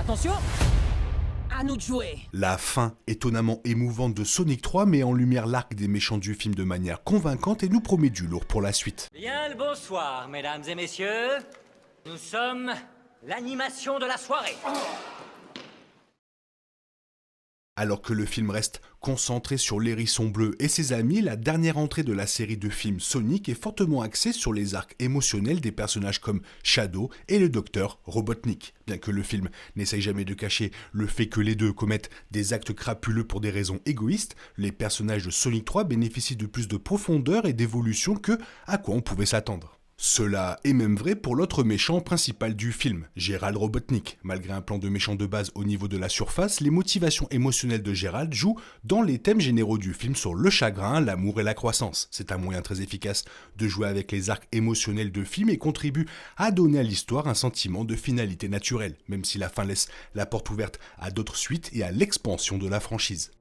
Attention! À nous de jouer! La fin étonnamment émouvante de Sonic 3 met en lumière l'arc des méchants du film de manière convaincante et nous promet du lourd pour la suite. Bien le bonsoir, mesdames et messieurs. Nous sommes l'animation de la soirée. Alors que le film reste concentré sur l'hérisson bleu et ses amis, la dernière entrée de la série de films Sonic est fortement axée sur les arcs émotionnels des personnages comme Shadow et le docteur Robotnik. Bien que le film n'essaye jamais de cacher le fait que les deux commettent des actes crapuleux pour des raisons égoïstes, les personnages de Sonic 3 bénéficient de plus de profondeur et d'évolution que à quoi on pouvait s'attendre. Cela est même vrai pour l'autre méchant principal du film, Gérald Robotnik. Malgré un plan de méchant de base au niveau de la surface, les motivations émotionnelles de Gérald jouent dans les thèmes généraux du film sur le chagrin, l'amour et la croissance. C'est un moyen très efficace de jouer avec les arcs émotionnels de film et contribue à donner à l'histoire un sentiment de finalité naturelle, même si la fin laisse la porte ouverte à d'autres suites et à l'expansion de la franchise.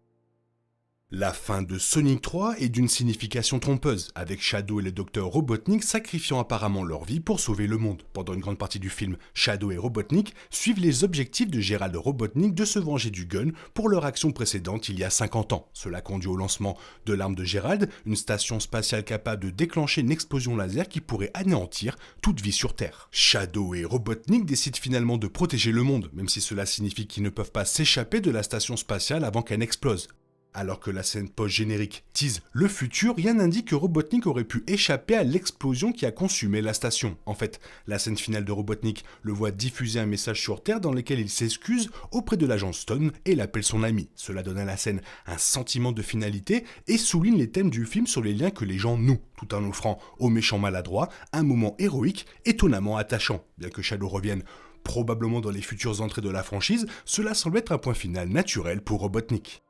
La fin de Sonic 3 est d'une signification trompeuse, avec Shadow et le docteur Robotnik sacrifiant apparemment leur vie pour sauver le monde. Pendant une grande partie du film, Shadow et Robotnik suivent les objectifs de Gérald Robotnik de se venger du Gun pour leur action précédente il y a 50 ans. Cela conduit au lancement de l'arme de Gérald, une station spatiale capable de déclencher une explosion laser qui pourrait anéantir toute vie sur Terre. Shadow et Robotnik décident finalement de protéger le monde, même si cela signifie qu'ils ne peuvent pas s'échapper de la station spatiale avant qu'elle n'explose. Alors que la scène post-générique tease le futur, rien n'indique que Robotnik aurait pu échapper à l'explosion qui a consumé la station. En fait, la scène finale de Robotnik le voit diffuser un message sur Terre dans lequel il s'excuse auprès de l'agent Stone et l'appelle son ami. Cela donne à la scène un sentiment de finalité et souligne les thèmes du film sur les liens que les gens nouent, tout en offrant aux méchants maladroits un moment héroïque étonnamment attachant. Bien que Shadow revienne probablement dans les futures entrées de la franchise, cela semble être un point final naturel pour Robotnik.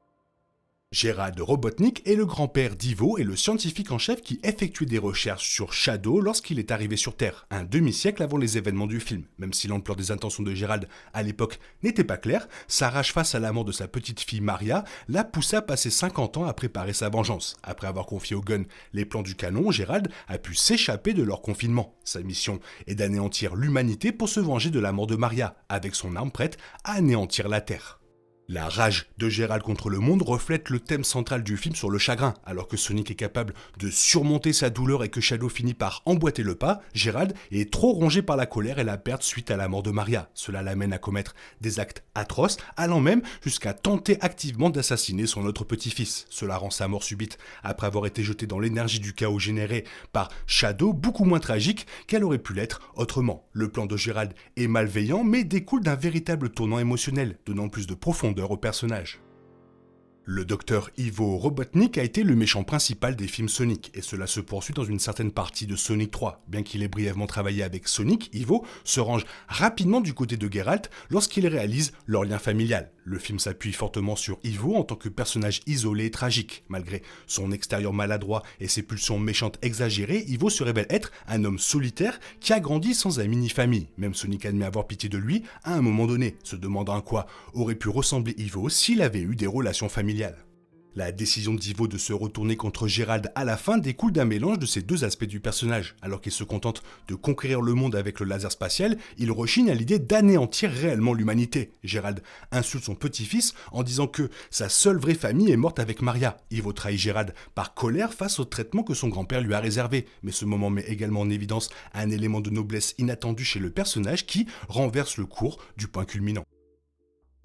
Gérald Robotnik est le grand-père d'Ivo et le scientifique en chef qui effectuait des recherches sur Shadow lorsqu'il est arrivé sur Terre, un demi-siècle avant les événements du film. Même si l'ampleur des intentions de Gérald à l'époque n'était pas claire, sa rage face à la mort de sa petite fille Maria l'a poussé à passer 50 ans à préparer sa vengeance. Après avoir confié au Gun les plans du canon, Gérald a pu s'échapper de leur confinement. Sa mission est d'anéantir l'humanité pour se venger de la mort de Maria, avec son arme prête à anéantir la Terre. La rage de Gérald contre le monde reflète le thème central du film sur le chagrin. Alors que Sonic est capable de surmonter sa douleur et que Shadow finit par emboîter le pas, Gérald est trop rongé par la colère et la perte suite à la mort de Maria. Cela l'amène à commettre des actes atroces, allant même jusqu'à tenter activement d'assassiner son autre petit-fils. Cela rend sa mort subite, après avoir été jeté dans l'énergie du chaos généré par Shadow, beaucoup moins tragique qu'elle aurait pu l'être autrement. Le plan de Gérald est malveillant, mais découle d'un véritable tournant émotionnel, donnant plus de profondeur au personnage. Le docteur Ivo Robotnik a été le méchant principal des films Sonic, et cela se poursuit dans une certaine partie de Sonic 3. Bien qu'il ait brièvement travaillé avec Sonic, Ivo se range rapidement du côté de Geralt lorsqu'il réalise leur lien familial. Le film s'appuie fortement sur Ivo en tant que personnage isolé et tragique. Malgré son extérieur maladroit et ses pulsions méchantes exagérées, Ivo se révèle être un homme solitaire qui a grandi sans amis ni famille. Même Sonic admet avoir pitié de lui à un moment donné, se demandant à quoi aurait pu ressembler Ivo s'il avait eu des relations familiales. La décision d'Ivo de se retourner contre Gérald à la fin découle d'un mélange de ces deux aspects du personnage. Alors qu'il se contente de conquérir le monde avec le laser spatial, il rechigne à l'idée d'anéantir réellement l'humanité. Gérald insulte son petit-fils en disant que sa seule vraie famille est morte avec Maria. Ivo trahit Gérald par colère face au traitement que son grand-père lui a réservé. Mais ce moment met également en évidence un élément de noblesse inattendu chez le personnage qui renverse le cours du point culminant.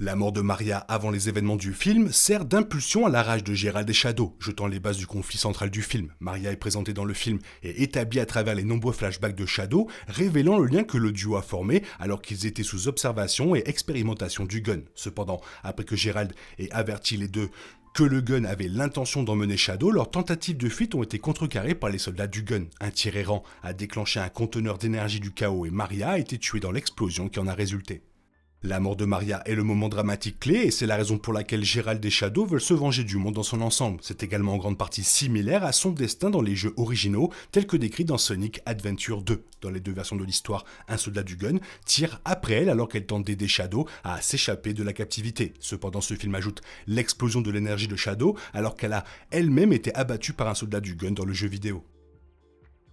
La mort de Maria avant les événements du film sert d'impulsion à la rage de Gérald et Shadow, jetant les bases du conflit central du film. Maria est présentée dans le film et établie à travers les nombreux flashbacks de Shadow, révélant le lien que le duo a formé alors qu'ils étaient sous observation et expérimentation du Gun. Cependant, après que Gérald ait averti les deux que le Gun avait l'intention d'emmener Shadow, leurs tentatives de fuite ont été contrecarrées par les soldats du Gun. Un tir errant a déclenché un conteneur d'énergie du chaos et Maria a été tuée dans l'explosion qui en a résulté. La mort de Maria est le moment dramatique clé et c'est la raison pour laquelle Gérald et Shadow veulent se venger du monde dans son ensemble. C'est également en grande partie similaire à son destin dans les jeux originaux tels que décrits dans Sonic Adventure 2. Dans les deux versions de l'histoire, un soldat du Gun tire après elle alors qu'elle tente d'aider Shadow à s'échapper de la captivité. Cependant, ce film ajoute l'explosion de l'énergie de Shadow alors qu'elle a elle-même été abattue par un soldat du Gun dans le jeu vidéo.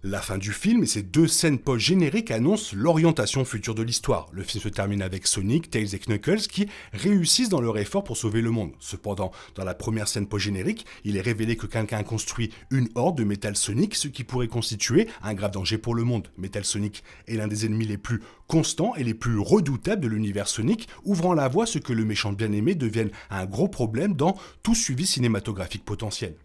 La fin du film et ses 2 scènes post-génériques annoncent l'orientation future de l'histoire. Le film se termine avec Sonic, Tails et Knuckles qui réussissent dans leur effort pour sauver le monde. Cependant, dans la première scène post-générique, il est révélé que quelqu'un a construit une horde de Metal Sonic, ce qui pourrait constituer un grave danger pour le monde. Metal Sonic est l'un des ennemis les plus constants et les plus redoutables de l'univers Sonic, ouvrant la voie à ce que le méchant bien-aimé devienne un gros problème dans tout suivi cinématographique potentiel.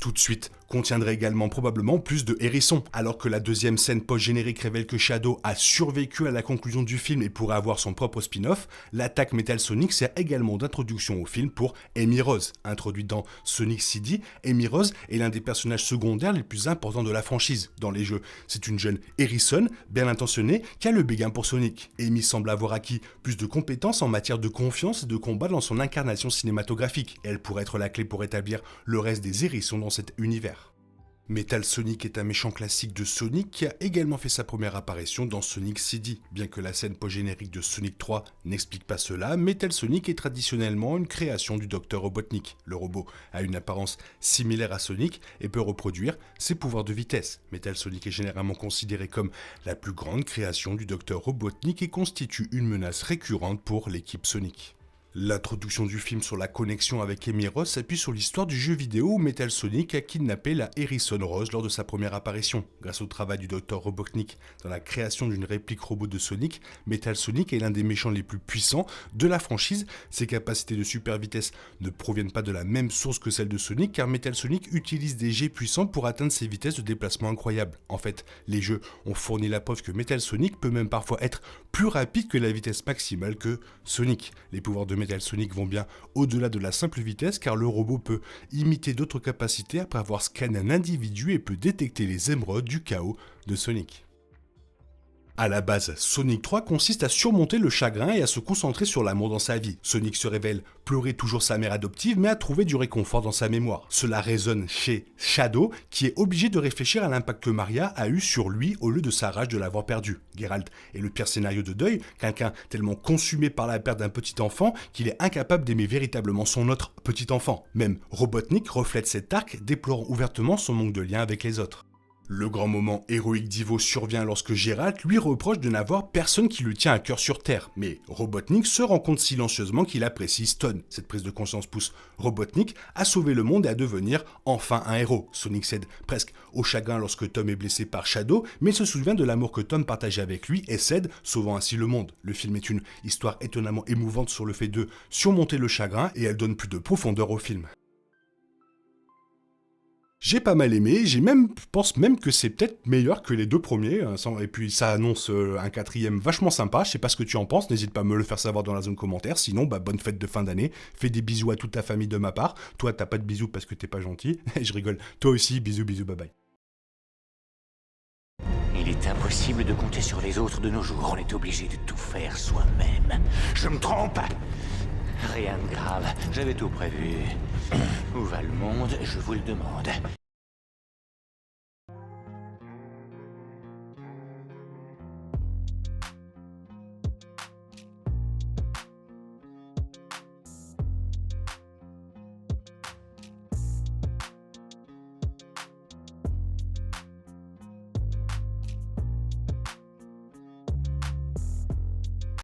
Tout de suite contiendrait également probablement plus de hérissons. Alors que la deuxième scène post-générique révèle que Shadow a survécu à la conclusion du film et pourrait avoir son propre spin-off, l'attaque Metal Sonic sert également d'introduction au film pour Amy Rose. Introduite dans Sonic CD, Amy Rose est l'un des personnages secondaires les plus importants de la franchise dans les jeux. C'est une jeune hérissonne, bien intentionnée, qui a le béguin pour Sonic. Amy semble avoir acquis plus de compétences en matière de confiance et de combat dans son incarnation cinématographique. Elle pourrait être la clé pour établir le reste des hérissons dans cet univers. Metal Sonic est un méchant classique de Sonic qui a également fait sa première apparition dans Sonic CD. Bien que la scène post-générique de Sonic 3 n'explique pas cela, Metal Sonic est traditionnellement une création du Dr Robotnik. Le robot a une apparence similaire à Sonic et peut reproduire ses pouvoirs de vitesse. Metal Sonic est généralement considéré comme la plus grande création du Dr Robotnik et constitue une menace récurrente pour l'équipe Sonic. L'introduction du film sur la connexion avec Amy Rose s'appuie sur l'histoire du jeu vidéo où Metal Sonic a kidnappé la Harrison Rose lors de sa première apparition. Grâce au travail du Dr Robotnik dans la création d'une réplique robot de Sonic, Metal Sonic est l'un des méchants les plus puissants de la franchise. Ses capacités de super vitesse ne proviennent pas de la même source que celle de Sonic car Metal Sonic utilise des jets puissants pour atteindre ses vitesses de déplacement incroyables. En fait, les jeux ont fourni la preuve que Metal Sonic peut même parfois être plus rapide que la vitesse maximale que Sonic. Les pouvoirs de Metal Sonic vont bien au-delà de la simple vitesse car le robot peut imiter d'autres capacités après avoir scanné un individu et peut détecter les émeraudes du chaos de Sonic. À la base, Sonic 3 consiste à surmonter le chagrin et à se concentrer sur l'amour dans sa vie. Sonic se révèle pleurer toujours sa mère adoptive mais à trouver du réconfort dans sa mémoire. Cela résonne chez Shadow qui est obligé de réfléchir à l'impact que Maria a eu sur lui au lieu de sa rage de l'avoir perdu. Geralt est le pire scénario de deuil, quelqu'un tellement consumé par la perte d'un petit enfant qu'il est incapable d'aimer véritablement son autre petit enfant. Même Robotnik reflète cet arc déplorant ouvertement son manque de lien avec les autres. Le grand moment héroïque d'Ivo survient lorsque Geralt lui reproche de n'avoir personne qui lui tient à cœur sur Terre. Mais Robotnik se rend compte silencieusement qu'il apprécie Stone. Cette prise de conscience pousse Robotnik à sauver le monde et à devenir enfin un héros. Sonic cède presque au chagrin lorsque Tom est blessé par Shadow, mais il se souvient de l'amour que Tom partageait avec lui et cède, sauvant ainsi le monde. Le film est une histoire étonnamment émouvante sur le fait de surmonter le chagrin et elle donne plus de profondeur au film. J'ai pas mal aimé, je pense même que c'est peut-être meilleur que les 2 premiers, et puis ça annonce un 4e vachement sympa, je sais pas ce que tu en penses, n'hésite pas à me le faire savoir dans la zone commentaire, sinon bonne fête de fin d'année, fais des bisous à toute ta famille de ma part, toi t'as pas de bisous parce que t'es pas gentil, je rigole, toi aussi, bisous, bye bye. Il est impossible de compter sur les autres de nos jours, on est obligé de tout faire soi-même. Je me trompe? Rien de grave, j'avais tout prévu. Où va le monde, je vous le demande.